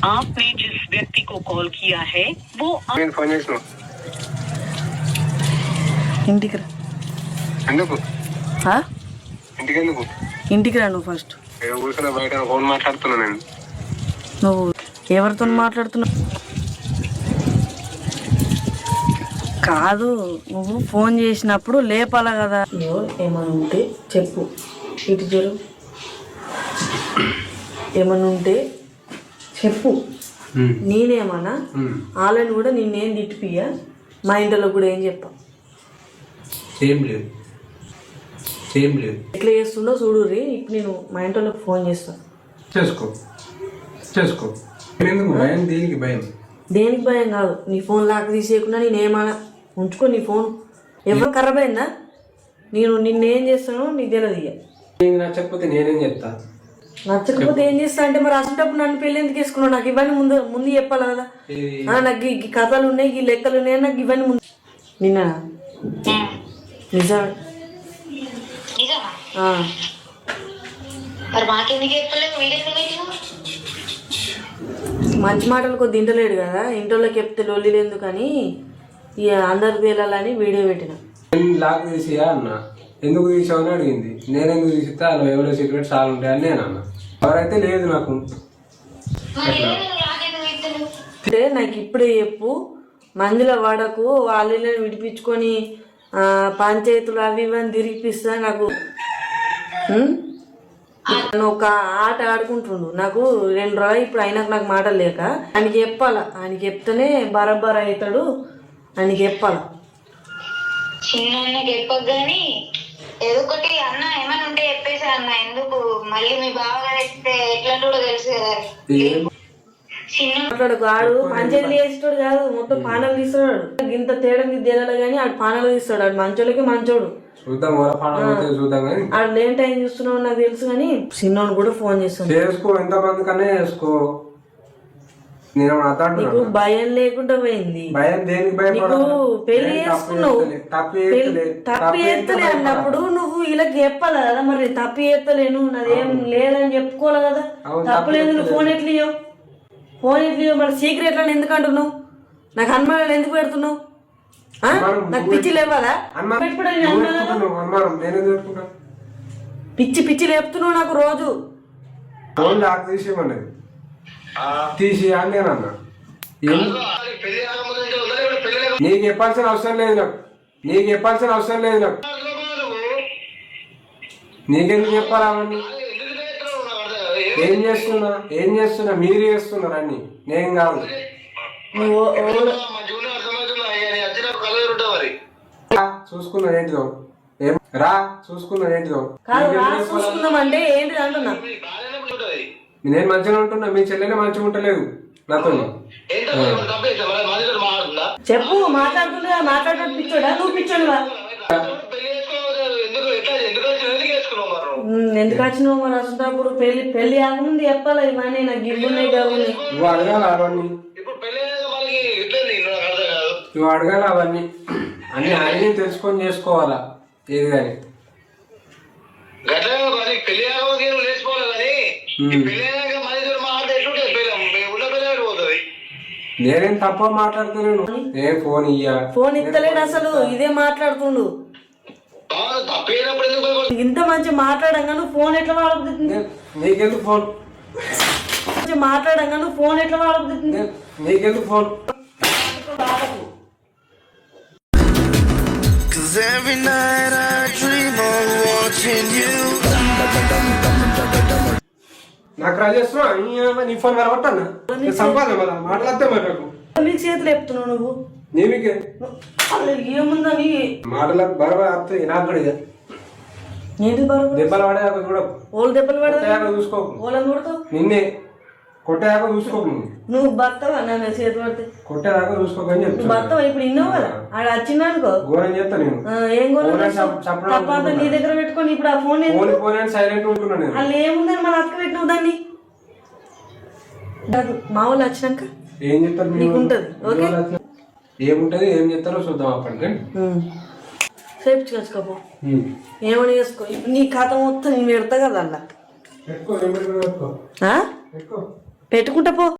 आपने जिस व्यक्ति को कॉल किया है वो ఇంటికి రా. ఎందుకు ఆ? ఇంటికి ఎందుకు ఇంటికి రా నువ్వు ఫస్ట్. కూర్చొని బయట ఫోన్ మాట్లాడుతున్నా నేను. నువ్వు ఎవరితో మాట్లాడుతున్నావు? కాదు, నువ్వు ఫోన్ చేసినప్పుడు లేపాల కదా. ఏమన్నా ఉంటే చెప్పు, ఇటు జరు. ఏమన్నా ఉంటే చెప్పు. నేనేమన్నా వాళ్ళని కూడా నిన్నేం తిట్టిపియ్యా, మా ఇంట్లో కూడా ఏం చెప్పా. సేమ్ లేదు ఎట్లా చేస్తుండో చూడు రీ. ఇప్పుడు నేను మా ఇంట్లోకి ఫోన్ చేస్తాను. చేసుకో ఎందుకు భయం? దేనికి భయం? దేనికి భయం కాదు, నీ ఫోన్ లాక్ తీసేయకుండా నేనేమన్నా ఉంచుకో. నీ ఫోన్ ఎవరు ఖరాబ్ అయిందా? నేను నిన్నేం చేస్తానో నీకు తెలియదు. ఇక నచ్చకపోతే నేనేం చెప్తా. నచ్చకపోతే ఏం చేస్తా అంటే, మరి అసలు నన్ను పెళ్ళి ఎందుకు వేసుకున్నావు? నాకు ఇవన్నీ ముందు చెప్పాలి కదా. నాకు ఈ కథలు ఉన్నాయి, ఈ లెక్కలు ఉన్నాయి, నాకు ఇవన్నీ ముందు. నిన్న నిజం మంచి మాటలు కొద్ది తింటలేడు కదా, ఇంట్లోకి చెప్తే లొల్లిలు ఎందుకని ఇక అందరికి తేలాలని వీడియో పెట్టిన. లాక్ తీసియా అన్న, ఎందుకు తీసావని అడిగింది. నేను ఎందుకు తీసిస్తే అలా ఎవరో సీక్రెట్ చాలా ఉంటాయని నేను అన్న. ఎవరైతే లేదు నాకు అంటే నాకు ఇప్పుడే చెప్పు, మందుల వాడకు. వాళ్ళని విడిపించుకొని పంచాయతీలు అవి ఇవన్నీ తిరిగిపిస్తా. నాకు ఒక ఆట ఆడుకుంటుండు. నాకు 2 రోజులు ఇప్పుడు అయినాక నాకు మాటలు లేక ఆయనకి చెప్పాలా. ఆయనకి చెప్తేనే బరాబర్ అవుతాడు. ఆయనకి చెప్పాలా. చిన్న చెప్పగాని ఏదో ఒకటి అన్న ఏమైనా ఉంటే చెప్పేసా అన్న. ఎందుకు మళ్ళీ మీ బావగారు అయితే ఎట్లా కూడా తెలుసు కదా. మాట్లాడు. ఆడు పంచాయతీ చేసేటోడు కాదు, మొత్తం పానాలు తీస్తాడు. ఇంత తేడా తేలాలి కానీ ఆడు పానాలు తీస్తాడు. ఆడు మంచోళ్ళకి మంచోడు. ఆడు లేని టైం చూస్తున్నావు నాకు తెలుసు. కానీ చిన్నోడు కూడా ఫోన్ చేస్తాను. చేసుకో, ఎంతమంది కన్నా చేసుకో. నీకు భయం లేకుండా పోయింది. నీకు పెళ్లి చేసుకున్నావు, తప్పు ఎత్తలే అన్నప్పుడు నువ్వు వీళ్ళకి చెప్పాలి కదా. మరి తప్పు ఎత్తలేను, నాదేం లేదని చెప్పుకోవాలి కదా. తప్పు లేదు. నువ్వు ఫోన్ ఎట్లియో మరి సీక్రెట్ అని ఎందుకు అంటున్నావు? నాకు అనుమానాలు ఎందుకు పెడుతున్నావు? నాకు పిచ్చి లేవాలా? పిచ్చి లేపుతున్నావు నాకు రోజు. తీసి అని నేను అన్నా. నీకు చెప్పాల్సిన అవసరం లేదు నాకు. నీకెందుకు చెప్పాలా అవన్నీ? ఏం చేస్తున్నా మీరు చేస్తున్నారు అన్ని, నేను కాదు. చూసుకున్నా ఏంటిదో చూసుకుందామంటే ఏంటిది అంటున్నా. నేను మంచిగా ఉంటున్నా, మీ చెల్లెనే మంచిగా ఉంటలేదు నాతో. చెప్పు. మాట్లాడుతున్నా పిచ్చోడా? నువ్వు పిచ్చోడువా? ఎందుకు వచ్చినావు మరి? అసలు పెళ్లి ఆగముందు చెప్పాలి ఇవన్నీ. నాకు గిల్లున్నాయి కావాలి. నువ్వు అడగాల అవన్నీ అన్ని ఆయన తెలుసుకొని చేసుకోవాలా ఏది కానీ. నేనేం తప్ప మాట్లాడుతున్నాను. ఫోన్ ఇస్తలేడు అసలు. ఇదే మాట్లాడుతుండు. ఇంత మంచి మాట్లాడంగా నువ్వు ఫోన్ ఎట్లా వాడబుద్దుతుంది? నీకెందుకు ఫోన్ మాట్లాడంగా నువ్వు ఫోన్ ఎట్లా వాడబుద్దుతుంది? నీకెందుకు ఫోన్? నాకు రా చేస్తున్నా నీ ఫోన్ వరగొట్టన్నా సంపాదన మళ్ళా మాట్లాడితే మరి నాకు నీకు చేతులు చెప్తున్నావు నువ్వు. నీకే ఏముందని మాటలకు బరబర్ వస్తాయి నాకు కూడా. ఇక దెబ్బలు పడేదాకా చూడ. ఓళ్ళు దెబ్బలు పడేదాకా చూసుకోకు. ఓళ్ళని కొడతావు. నిన్నే కొట్టేదాకా చూసుకోకు. నువ్వు భర్తవా? నన్ను చేతి పడితే కొట్టేదాకా చూసుకోకని చెప్తాను. భర్తవా? ఇప్పుడు ఇన్నావు కదా. ఆడ వచ్చిందనుకో ఘోరం చేస్తా నేను. ఏం ఘోరం? నీ దగ్గర పెట్టుకొని ఇప్పుడు ఆ ఫోన్ సైలెంట్ ఉంటున్నా నేను. వాళ్ళు ఏముందని మన అక్క పెట్టినావు దాన్ని. మా వాళ్ళు వచ్చినాక ఏం చెప్తారు నీకు ఉంటది. ఓకే, ఏముంటది ఏం చెప్తారో చూద్దాం అప్పటికి. చేపించుకోపో. ఏమని చేసుకో. ఇప్పుడు నీ ఖాతా మొత్తం నేను పెడతా కదా అలా. పెట్టుకుంటా పో.